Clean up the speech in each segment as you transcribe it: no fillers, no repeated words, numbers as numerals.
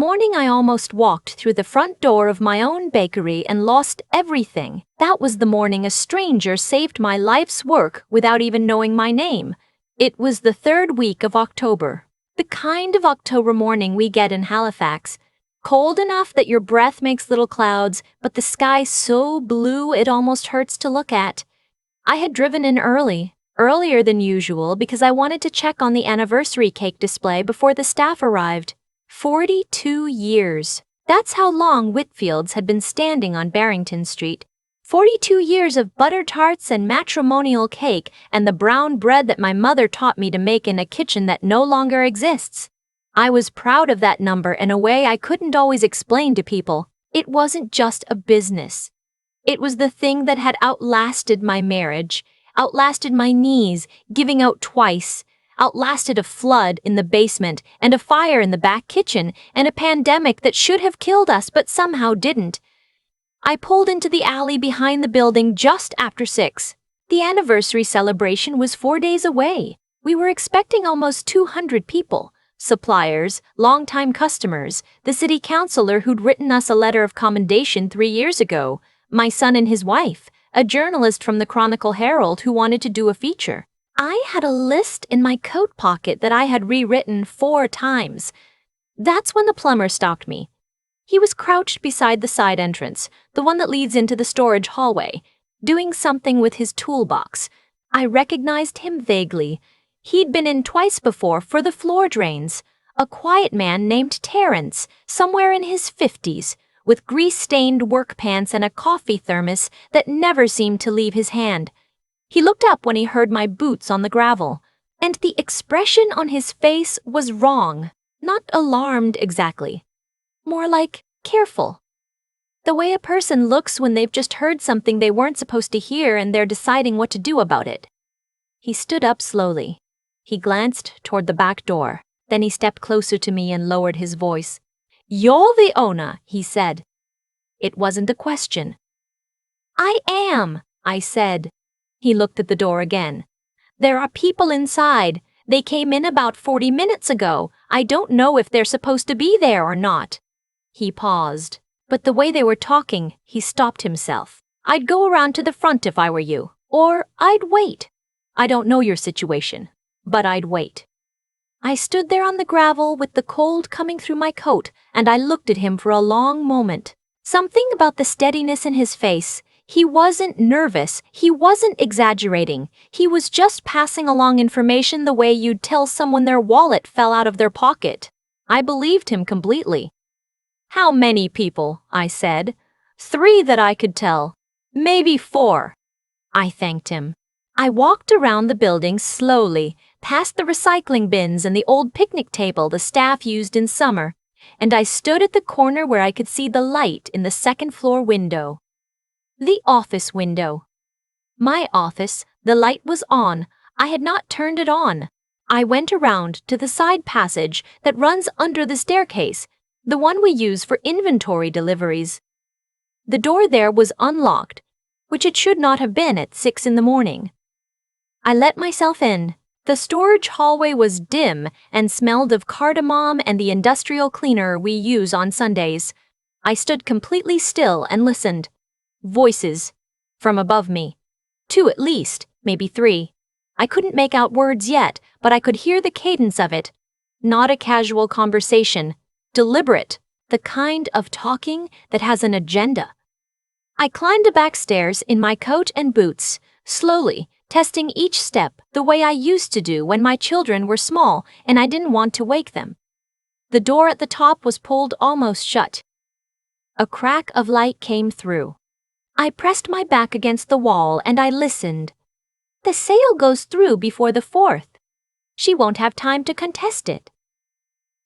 Morning I almost walked through the front door of my own bakery and lost everything. That was the morning a stranger saved my life's work without even knowing my name. It was the third week of October. The kind of October morning we get in Halifax. Cold enough that your breath makes little clouds, but the sky so blue it almost hurts to look at. I had driven in earlier than usual because I wanted to check on the anniversary cake display before the staff arrived. 42 years. That's how long Whitfields had been standing on Barrington Street. 42 years of butter tarts and matrimonial cake and the brown bread that my mother taught me to make in a kitchen that no longer exists. I was proud of that number in a way I couldn't always explain to people. It wasn't just a business. It was the thing that had outlasted my marriage, outlasted my knees, giving out twice, outlasted a flood in the basement and a fire in the back kitchen and a pandemic that should have killed us but somehow didn't. I pulled into the alley behind the building just after 6. The anniversary celebration was 4 days away. We were expecting almost 200 people, suppliers, longtime customers, the city councilor who'd written us a letter of commendation 3 years ago, my son and his wife, a journalist from the Chronicle Herald who wanted to do a feature. I had a list in my coat pocket that I had rewritten 4 times. That's when the plumber stopped me. He was crouched beside the side entrance, the one that leads into the storage hallway, doing something with his toolbox. I recognized him vaguely. He'd been in twice before for the floor drains. A quiet man named Terence, somewhere in his 50s, with grease-stained work pants and a coffee thermos that never seemed to leave his hand. He looked up when he heard my boots on the gravel, and the expression on his face was wrong, not alarmed exactly. More like careful. The way a person looks when they've just heard something they weren't supposed to hear and they're deciding what to do about it. He stood up slowly. He glanced toward the back door. Then he stepped closer to me and lowered his voice. "You're the owner," he said. It wasn't a question. "I am," I said. He looked at the door again. "There are people inside. They came in about 40 minutes ago. I don't know if they're supposed to be there or not." He paused, but the way they were talking, he stopped himself. "I'd go around to the front if I were you, or I'd wait. I don't know your situation, but I'd wait." I stood there on the gravel with the cold coming through my coat, and I looked at him for a long moment. Something about the steadiness in his face. He wasn't nervous, he wasn't exaggerating, he was just passing along information the way you'd tell someone their wallet fell out of their pocket. I believed him completely. "How many people?" I said. "3 that I could tell. Maybe 4. I thanked him. I walked around the building slowly, past the recycling bins and the old picnic table the staff used in summer, and I stood at the corner where I could see the light in the second-floor window. The office window. My office, the light was on. I had not turned it on. I went around to the side passage that runs under the staircase, the one we use for inventory deliveries. The door there was unlocked, which it should not have been at 6 in the morning. I let myself in. The storage hallway was dim and smelled of cardamom and the industrial cleaner we use on Sundays. I stood completely still and listened. Voices. From above me. 2 at least, maybe 3. I couldn't make out words yet, but I could hear the cadence of it. Not a casual conversation. Deliberate. The kind of talking that has an agenda. I climbed the back stairs in my coat and boots, slowly, testing each step the way I used to do when my children were small and I didn't want to wake them. The door at the top was pulled almost shut. A crack of light came through. I pressed my back against the wall and I listened. "The sale goes through before the 4th. She won't have time to contest it."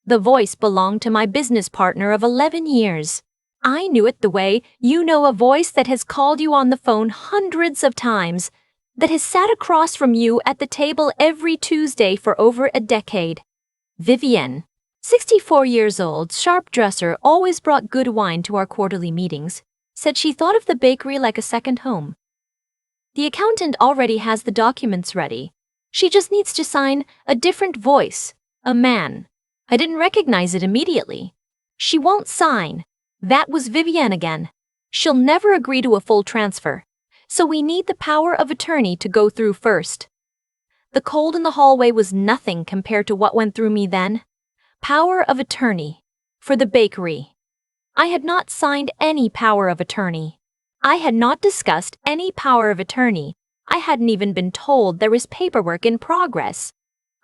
The voice belonged to my business partner of 11 years. I knew it the way you know a voice that has called you on the phone hundreds of times, that has sat across from you at the table every Tuesday for over a decade. Vivienne, 64 years old, sharp dresser, always brought good wine to our quarterly meetings, said she thought of the bakery like a second home. The accountant already has the documents ready. She just needs to sign a different voice, a man. I didn't recognize it immediately. She won't sign. That was Vivienne again. She'll never agree to a full transfer. So we need the power of attorney to go through first. The cold in the hallway was nothing compared to what went through me then. Power of attorney. For the bakery. I had not signed any power of attorney. I had not discussed any power of attorney. I hadn't even been told there was paperwork in progress.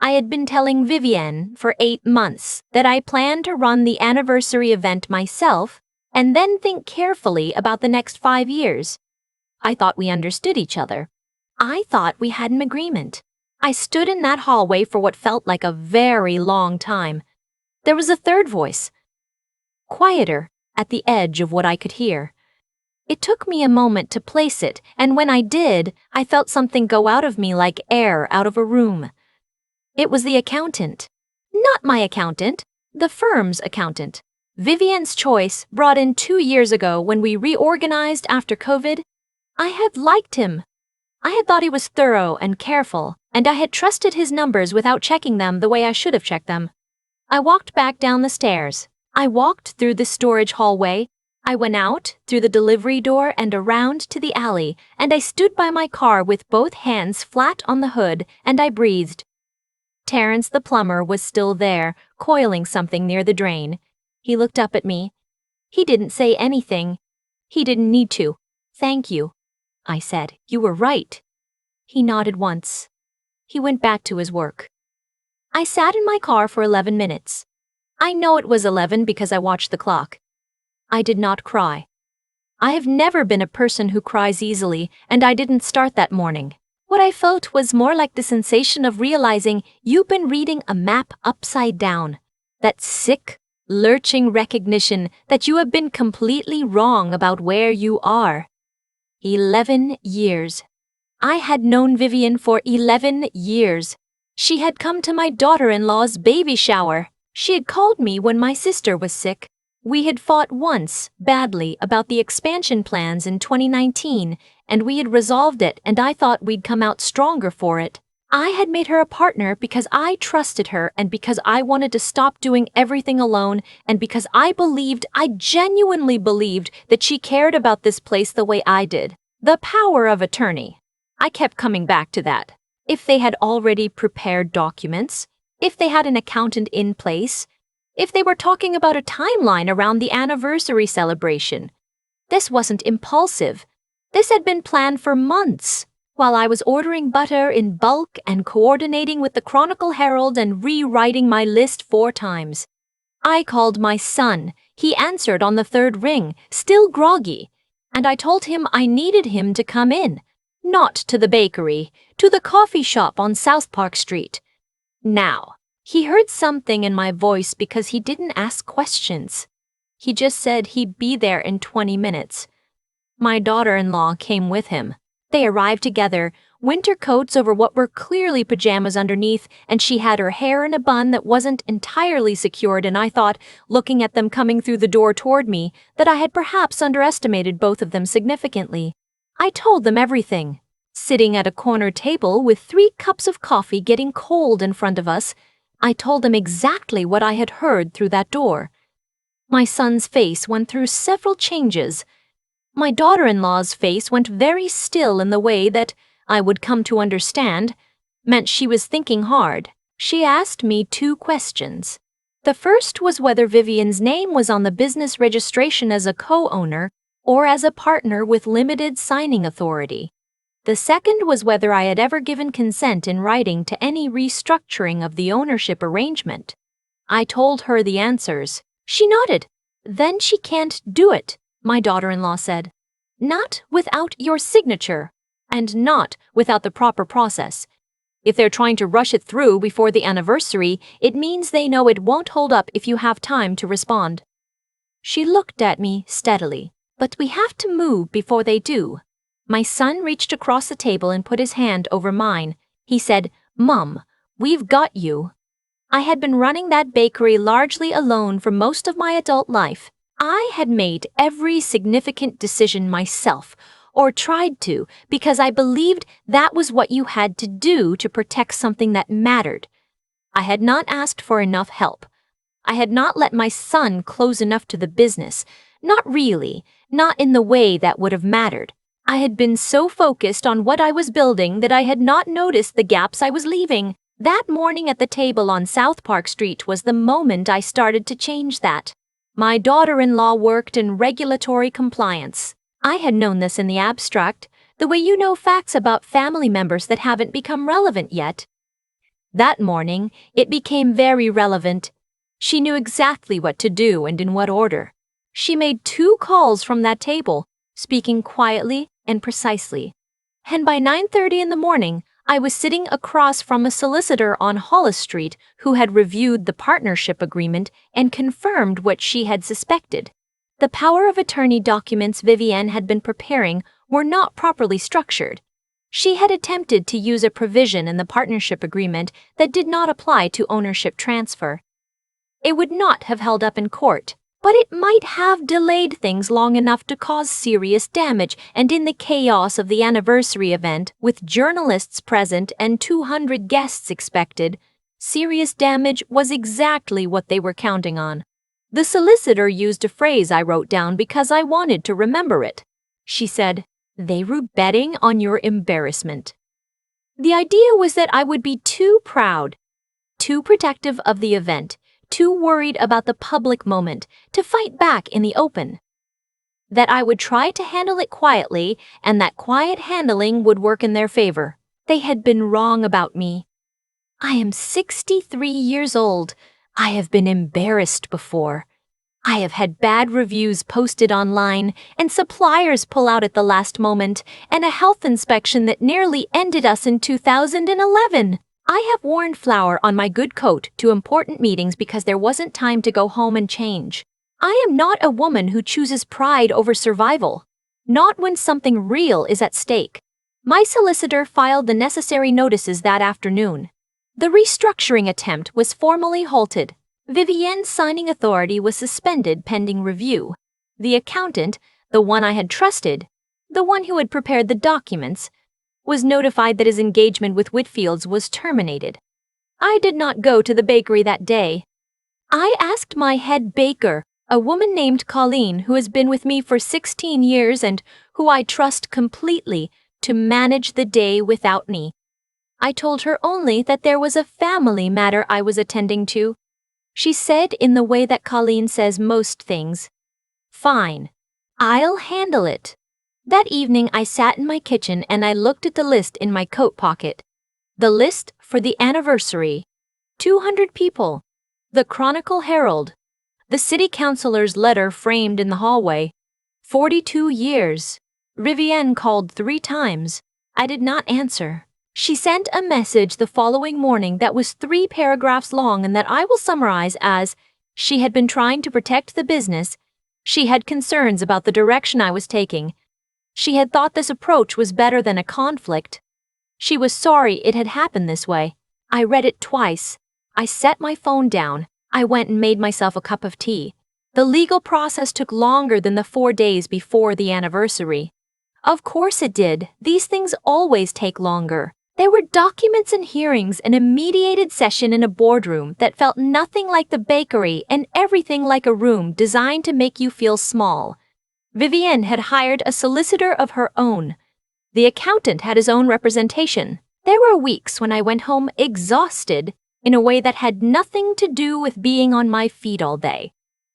I had been telling Vivienne for 8 months that I planned to run the anniversary event myself and then think carefully about the next 5 years. I thought we understood each other. I thought we had an agreement. I stood in that hallway for what felt like a very long time. There was a third voice, quieter, at the edge of what I could hear. It took me a moment to place it, and when I did, I felt something go out of me like air out of a room. It was the accountant. Not my accountant, the firm's accountant. Vivienne's choice, brought in 2 years ago when we reorganized after COVID. I had liked him. I had thought he was thorough and careful, and I had trusted his numbers without checking them the way I should have checked them. I walked back down the stairs. I walked through the storage hallway. I went out, through the delivery door and around to the alley, and I stood by my car with both hands flat on the hood, and I breathed. Terrence the plumber was still there, coiling something near the drain. He looked up at me. He didn't say anything. He didn't need to. "Thank you," I said. "You were right." He nodded once. He went back to his work. I sat in my car for 11 minutes. I know it was 11 because I watched the clock. I did not cry. I have never been a person who cries easily, and I didn't start that morning. What I felt was more like the sensation of realizing you've been reading a map upside down. That sick, lurching recognition that you have been completely wrong about where you are. 11 years. I had known Vivienne for 11 years. She had come to my daughter-in-law's baby shower. She had called me when my sister was sick. We had fought once, badly, about the expansion plans in 2019, and we had resolved it, and I thought we'd come out stronger for it. I had made her a partner because I trusted her and because I wanted to stop doing everything alone and because I genuinely believed that she cared about this place the way I did. The power of attorney. I kept coming back to that. If they had already prepared documents, if they had an accountant in place, if they were talking about a timeline around the anniversary celebration. This wasn't impulsive. This had been planned for months, while I was ordering butter in bulk and coordinating with the Chronicle Herald and rewriting my list 4 times. I called my son. He answered on the 3rd ring, still groggy, and I told him I needed him to come in, not to the bakery, to the coffee shop on South Park Street. Now, he heard something in my voice because he didn't ask questions. He just said he'd be there in 20 minutes. My daughter-in-law came with him. They arrived together, winter coats over what were clearly pajamas underneath, and she had her hair in a bun that wasn't entirely secured, and I thought, looking at them coming through the door toward me, that I had perhaps underestimated both of them significantly. I told them everything. Sitting at a corner table with 3 cups of coffee getting cold in front of us, I told them exactly what I had heard through that door. My son's face went through several changes. My daughter-in-law's face went very still in the way that, I would come to understand, meant she was thinking hard. She asked me 2 questions. The first was whether Vivienne's name was on the business registration as a co-owner or as a partner with limited signing authority. The second was whether I had ever given consent in writing to any restructuring of the ownership arrangement. I told her the answers. She nodded. "Then she can't do it," my daughter-in-law said. "Not without your signature, and not without the proper process. If they're trying to rush it through before the anniversary, it means they know it won't hold up if you have time to respond." She looked at me steadily. "But we have to move before they do." My son reached across the table and put his hand over mine. He said, "Mum, we've got you." I had been running that bakery largely alone for most of my adult life. I had made every significant decision myself, or tried to, because I believed that was what you had to do to protect something that mattered. I had not asked for enough help. I had not let my son close enough to the business. Not really, not in the way that would have mattered. I had been so focused on what I was building that I had not noticed the gaps I was leaving. That morning at the table on South Park Street was the moment I started to change that. My daughter-in-law worked in regulatory compliance. I had known this in the abstract, the way you know facts about family members that haven't become relevant yet. That morning, it became very relevant. She knew exactly what to do and in what order. She made 2 calls from that table, speaking quietly and precisely. And by 9:30 in the morning, I was sitting across from a solicitor on Hollis Street who had reviewed the partnership agreement and confirmed what she had suspected. The power of attorney documents Vivienne had been preparing were not properly structured. She had attempted to use a provision in the partnership agreement that did not apply to ownership transfer. It would not have held up in court, but it might have delayed things long enough to cause serious damage, and in the chaos of the anniversary event, with journalists present and 200 guests expected, serious damage was exactly what they were counting on. The solicitor used a phrase I wrote down because I wanted to remember it. She said, "They were betting on your embarrassment." The idea was that I would be too proud, too protective of the event, too worried about the public moment to fight back in the open. That I would try to handle it quietly, and that quiet handling would work in their favor. They had been wrong about me. I am 63 years old. I have been embarrassed before. I have had bad reviews posted online, and suppliers pull out at the last moment, and a health inspection that nearly ended us in 2011. I have worn flour on my good coat to important meetings because there wasn't time to go home and change. I am not a woman who chooses pride over survival. Not when something real is at stake. My solicitor filed the necessary notices that afternoon. The restructuring attempt was formally halted. Vivienne's signing authority was suspended pending review. The accountant, the one I had trusted, the one who had prepared the documents, was notified that his engagement with Whitfields was terminated. I did not go to the bakery that day. I asked my head baker, a woman named Colleen who has been with me for 16 years and who I trust completely, to manage the day without me. I told her only that there was a family matter I was attending to. She said in the way that Colleen says most things, "Fine, I'll handle it." That evening I sat in my kitchen and I looked at the list in my coat pocket. The list for the anniversary. 200 people. The Chronicle Herald. The city councilor's letter framed in the hallway. 42 years. Vivienne called 3 times. I did not answer. She sent a message the following morning that was 3 paragraphs long and that I will summarize as, she had been trying to protect the business. She had concerns about the direction I was taking. She had thought this approach was better than a conflict. She was sorry it had happened this way. I read it twice. I set my phone down. I went and made myself a cup of tea. The legal process took longer than the 4 days before the anniversary. Of course it did. These things always take longer. There were documents and hearings and a mediated session in a boardroom that felt nothing like the bakery and everything like a room designed to make you feel small. Vivienne had hired a solicitor of her own. The accountant had his own representation. There were weeks when I went home exhausted in a way that had nothing to do with being on my feet all day.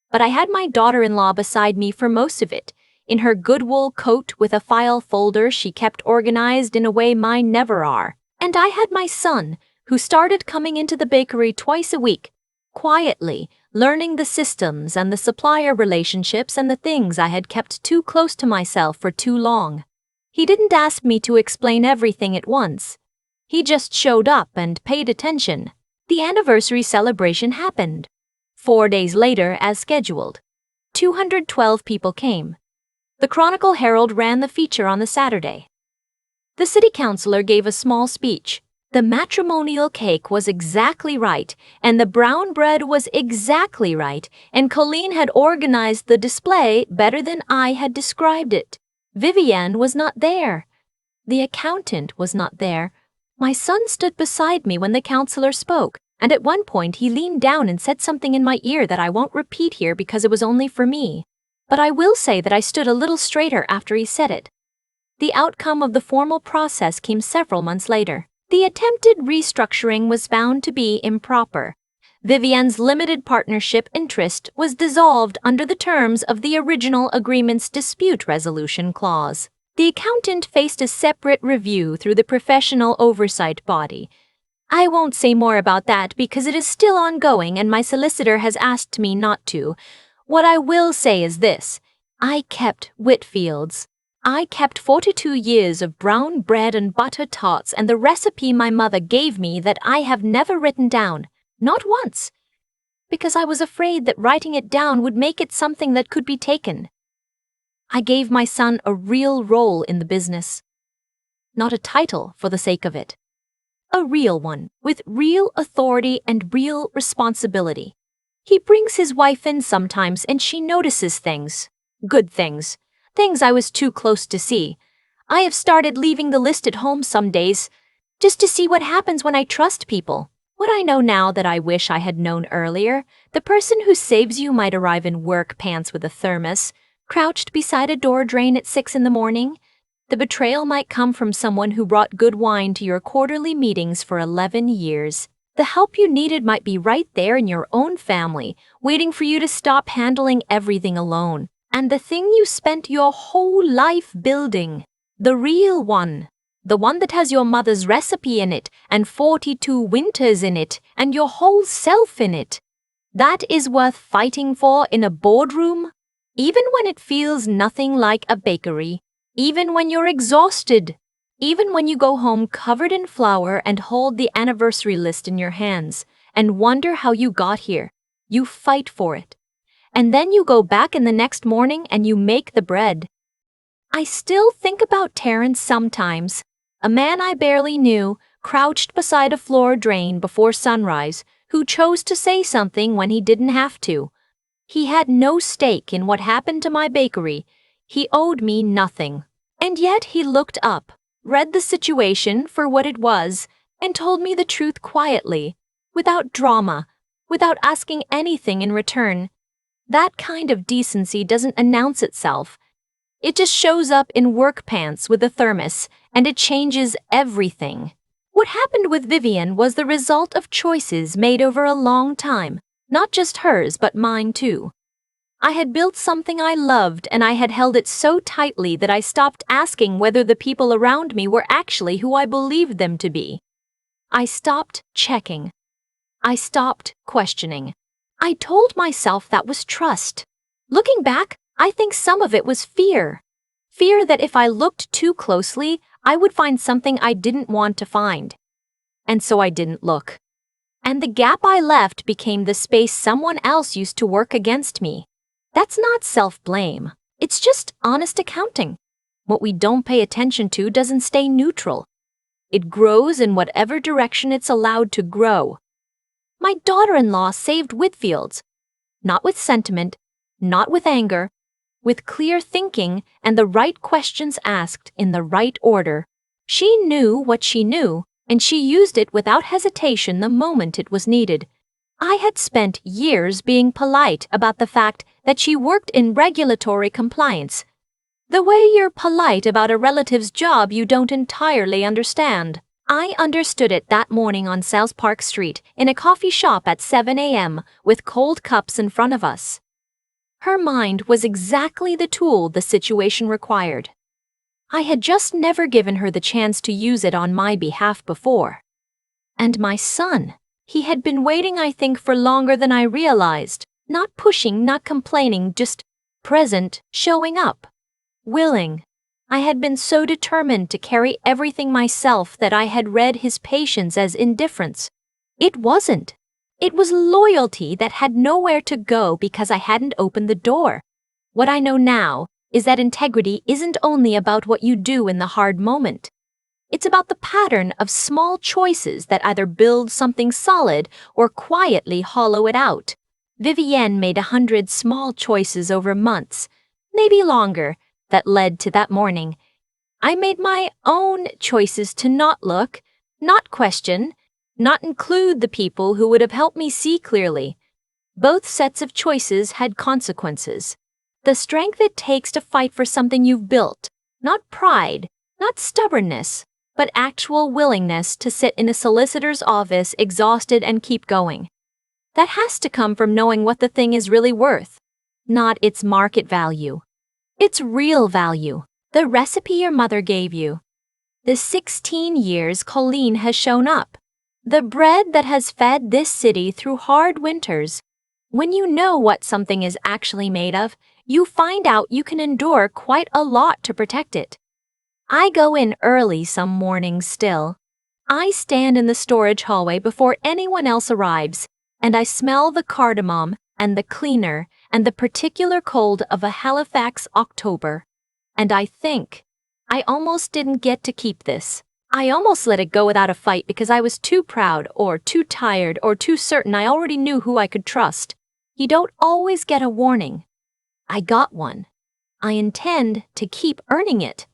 But I had my daughter-in-law beside me for most of it, in her good wool coat with a file folder she kept organized in a way mine never are. And I had my son, who started coming into the bakery twice a week, quietly, learning the systems and the supplier relationships and the things I had kept too close to myself for too long. He didn't ask me to explain everything at once. He just showed up and paid attention. The anniversary celebration happened. 4 days later, as scheduled. 212 people came. The Chronicle Herald ran the feature on the Saturday. The city councilor gave a small speech. The matrimonial cake was exactly right, and the brown bread was exactly right, and Colleen had organized the display better than I had described it. Vivienne was not there. The accountant was not there. My son stood beside me when the councilor spoke. And at one point he leaned down and said something in my ear that I won't repeat here because it was only for me. But I will say that I stood a little straighter after he said it. The outcome of the formal process came several months later. The attempted restructuring was found to be improper. Vivienne's limited partnership interest was dissolved under the terms of the original agreement's dispute resolution clause. The accountant faced a separate review through the professional oversight body. I won't say more about that because it is still ongoing and my solicitor has asked me not to. What I will say is this: I kept Whitfield's. I kept 42 years of brown bread and butter tarts and the recipe my mother gave me that I have never written down, not once, because I was afraid that writing it down would make it something that could be taken. I gave my son a real role in the business, not a title for the sake of it. A real one, with real authority and real responsibility. He brings his wife in sometimes and she notices things, good things, things I was too close to see. I have started leaving the list at home some days, just to see what happens when I trust people. What I know now that I wish I had known earlier: the person who saves you might arrive in work pants with a thermos, crouched beside a door drain at 6 in the morning. The betrayal might come from someone who brought good wine to your quarterly meetings for 11 years. The help you needed might be right there in your own family, waiting for you to stop handling everything alone. And the thing you spent your whole life building, the real one, the one that has your mother's recipe in it, and 42 winters in it, and your whole self in it, that is worth fighting for in a boardroom, even when it feels nothing like a bakery, even when you're exhausted, even when you go home covered in flour and hold the anniversary list in your hands and wonder how you got here. You fight for it. And then you go back in the next morning and you make the bread. I still think about Terrence sometimes, a man I barely knew, crouched beside a floor drain before sunrise, who chose to say something when he didn't have to. He had no stake in what happened to my bakery. He owed me nothing. And yet he looked up, read the situation for what it was, and told me the truth quietly, without drama, without asking anything in return. That kind of decency doesn't announce itself. It just shows up in work pants with a thermos, and it changes everything. What happened with Vivienne was the result of choices made over a long time, not just hers but mine too. I had built something I loved and I had held it so tightly that I stopped asking whether the people around me were actually who I believed them to be. I stopped checking. I stopped questioning. I told myself that was trust. Looking back, I think some of it was fear. Fear that if I looked too closely, I would find something I didn't want to find. And so I didn't look. And the gap I left became the space someone else used to work against me. That's not self-blame. It's just honest accounting. What we don't pay attention to doesn't stay neutral. It grows in whatever direction it's allowed to grow. My daughter-in-law saved Whitfield's. Not with sentiment, not with anger, with clear thinking and the right questions asked in the right order. She knew what she knew, and she used it without hesitation the moment it was needed. I had spent years being polite about the fact that she worked in regulatory compliance. The way you're polite about a relative's job you don't entirely understand. I understood it that morning on South Park Street in a coffee shop at 7 a.m. with cold cups in front of us. Her mind was exactly the tool the situation required. I had just never given her the chance to use it on my behalf before. And my son, he had been waiting, I think, for longer than I realized. Not pushing, not complaining, just present, showing up. Willing. I had been so determined to carry everything myself that I had read his patience as indifference. It wasn't. It was loyalty that had nowhere to go because I hadn't opened the door. What I know now is that integrity isn't only about what you do in the hard moment. It's about the pattern of small choices that either build something solid or quietly hollow it out. Vivienne made 100 small choices over months, maybe longer, that led to that morning. I made my own choices to not look, not question, not include the people who would have helped me see clearly. Both sets of choices had consequences. The strength it takes to fight for something you've built, not pride, not stubbornness, but actual willingness to sit in a solicitor's office exhausted and keep going. That has to come from knowing what the thing is really worth, not its market value. Its real value, the recipe your mother gave you. The 16 years Colleen has shown up. The bread that has fed this city through hard winters. When you know what something is actually made of, you find out you can endure quite a lot to protect it. I go in early some mornings still. I stand in the storage hallway before anyone else arrives, and I smell the cardamom and the cleaner and the particular cold of a Halifax October. And I think, I almost didn't get to keep this. I almost let it go without a fight because I was too proud or too tired or too certain I already knew who I could trust. You don't always get a warning. I got one. I intend to keep earning it.